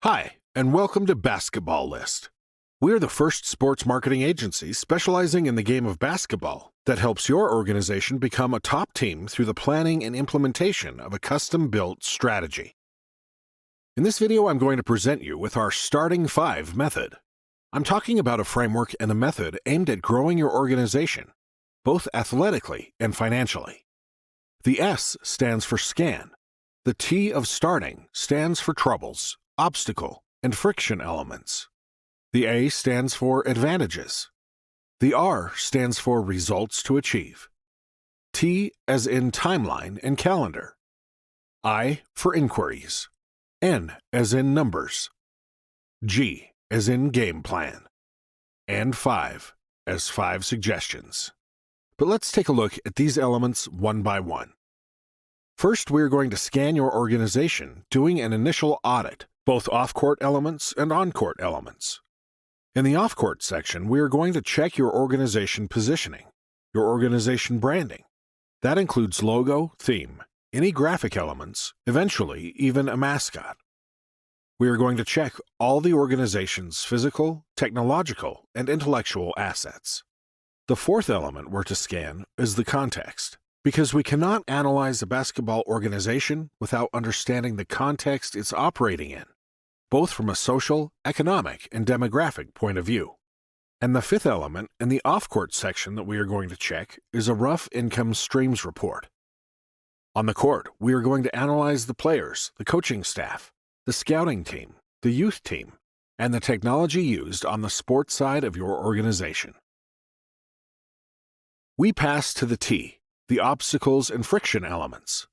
Hi, and welcome to Basketballist. We're the first sports marketing agency specializing in the game of basketball that helps your organization become a top team through the planning and implementation of a custom-built strategy. In this video, I'm going to present you with our Starting Five method. I'm talking about a framework and a method aimed at growing your organization, both athletically and financially. The S stands for SCAN. The T of starting stands for troubles, obstacle, and friction elements. The A stands for advantages. The R stands for results to achieve. T as in timeline and calendar. I for inquiries. N as in numbers. G as in game plan. And 5 as 5 suggestions. But let's take a look at these elements one by one. First, we're going to scan your organization, doing an initial audit, both off-court elements and on-court elements. In the off-court section, we are going to check your organization positioning, your organization branding. That includes logo, theme, any graphic elements, eventually even a mascot. We are going to check all the organization's physical, technological, and intellectual assets. The fourth element we're to scan is the context, because we cannot analyze a basketball organization without understanding the context it's operating in, both from a social, economic, and demographic point of view. And the fifth element in the off-court section that we are going to check is a rough income streams report. On the court, we are going to analyze the players, the coaching staff, the scouting team, the youth team, and the technology used on the sports side of your organization. We pass to the T, the obstacles and friction elements.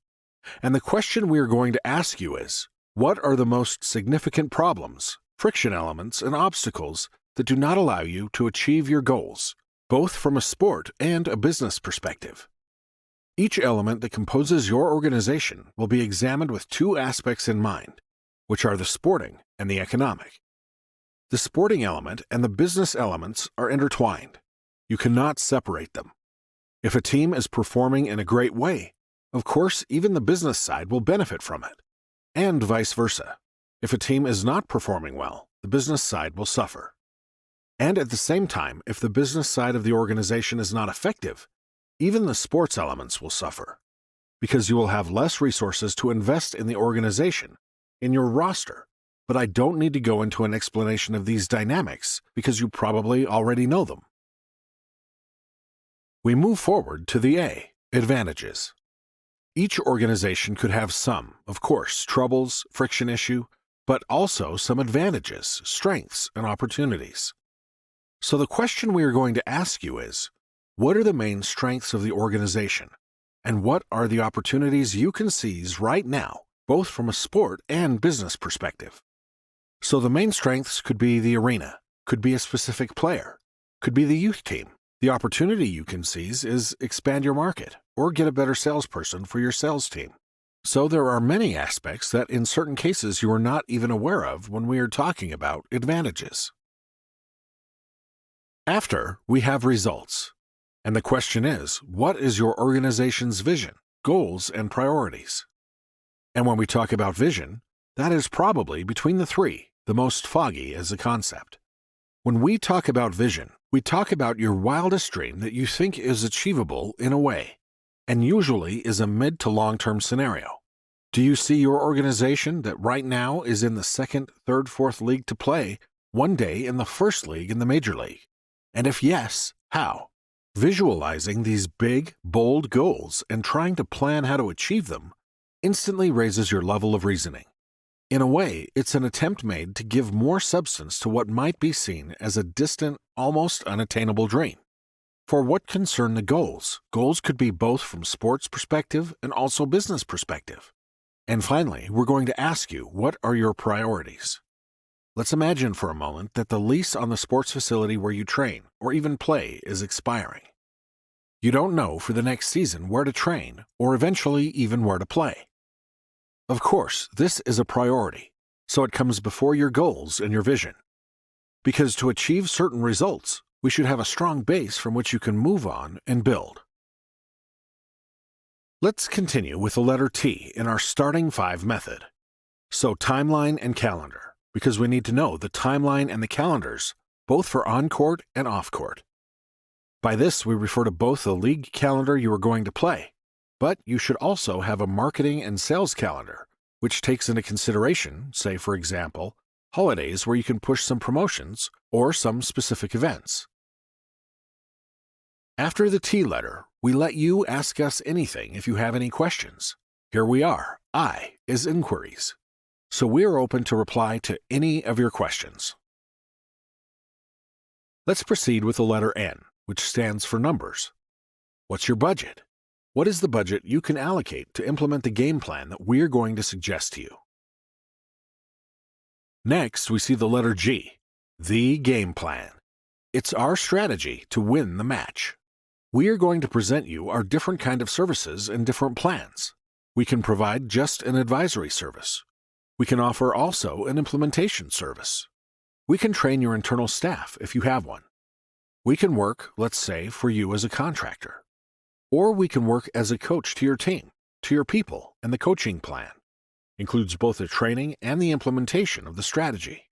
And the question we are going to ask you is, what are the most significant problems, friction elements, and obstacles that do not allow you to achieve your goals, both from a sport and a business perspective? Each element that composes your organization will be examined with two aspects in mind, which are the sporting and the economic. The sporting element and the business elements are intertwined. You cannot separate them. If a team is performing in a great way, of course, even the business side will benefit from it. And vice versa. If a team is not performing well, the business side will suffer. And at the same time, if the business side of the organization is not effective, even the sports elements will suffer, because you will have less resources to invest in the organization, in your roster. But I don't need to go into an explanation of these dynamics because you probably already know them. We move forward to the A, advantages. Each organization could have some, of course, troubles, friction issue, but also some advantages, strengths, and opportunities. So the question we are going to ask you is, what are the main strengths of the organization? And what are the opportunities you can seize right now, both from a sport and business perspective? So the main strengths could be the arena, could be a specific player, could be the youth team. The opportunity you can seize is expand your market or get a better salesperson for your sales team. So there are many aspects that in certain cases you are not even aware of when we are talking about advantages. After, we have results. And the question is, what is your organization's vision, goals, and priorities? And when we talk about vision, that is probably between the three, the most foggy as a concept. When we talk about vision, we talk about your wildest dream that you think is achievable in a way, and usually is a mid to long-term scenario. Do you see your organization that right now is in the second, third, fourth league to play one day in the first league in the major league? And if yes, how? Visualizing these big, bold goals and trying to plan how to achieve them instantly raises your level of reasoning. In a way, it's an attempt made to give more substance to what might be seen as a distant, almost unattainable dream. For what concern the goals, goals could be both from sports perspective and also business perspective. And finally, we're going to ask you, what are your priorities? Let's imagine for a moment that the lease on the sports facility where you train or even play is expiring. You don't know for the next season where to train or eventually even where to play. Of course, this is a priority, so it comes before your goals and your vision. Because to achieve certain results, we should have a strong base from which you can move on and build. Let's continue with the letter T in our Starting Five method. So timeline and calendar. because we need to know the timeline and the calendars, both for on-court and off-court. By this, we refer to both the league calendar you are going to play, but you should also have a marketing and sales calendar, which takes into consideration, say for example, holidays where you can push some promotions or some specific events. After the T letter, we let you ask us anything if you have any questions. Here we are, I is inquiries. So we are open to reply to any of your questions. Let's proceed with the letter N, which stands for numbers. What's your budget? What is the budget you can allocate to implement the game plan that we're going to suggest to you? Next, we see the letter G, the game plan. It's our strategy to win the match. We are going to present you our different kind of services and different plans. We can provide just an advisory service. We can offer also an implementation service. We can train your internal staff if you have one. We can work, let's say, for you as a contractor. Or we can work as a coach to your team, to your people, and the coaching plan. Includes both the training and the implementation of the strategy.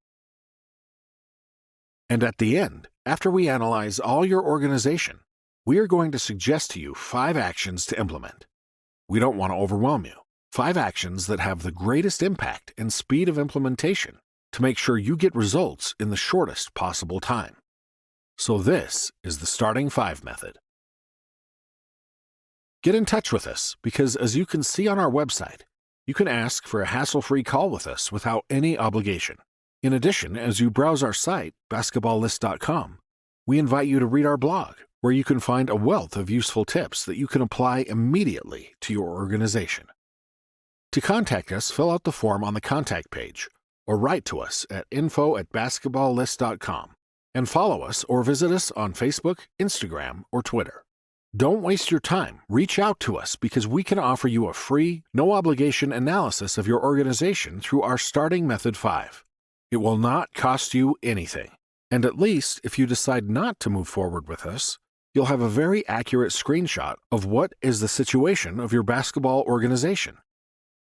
And at the end, after we analyze all your organization, we are going to suggest to you 5 actions to implement. We don't want to overwhelm you. 5 actions that have the greatest impact and speed of implementation to make sure you get results in the shortest possible time. So this is the Starting 5 method. Get in touch with us because, as you can see on our website, you can ask for a hassle-free call with us without any obligation. In addition, as you browse our site, basketballist.com, we invite you to read our blog, where you can find a wealth of useful tips that you can apply immediately to your organization. To contact us, fill out the form on the contact page or write to us at info@basketballist.com and follow us or visit us on Facebook, Instagram, or Twitter. Don't waste your time. Reach out to us because we can offer you a free, no-obligation analysis of your organization through our Starting Method 5. It will not cost you anything. And at least if you decide not to move forward with us, you'll have a very accurate screenshot of what is the situation of your basketball organization.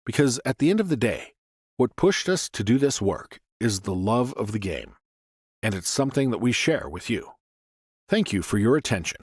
Because at the end of the day, what pushed us to do this work is the love of the game. And it's something that we share with you. Thank you for your attention.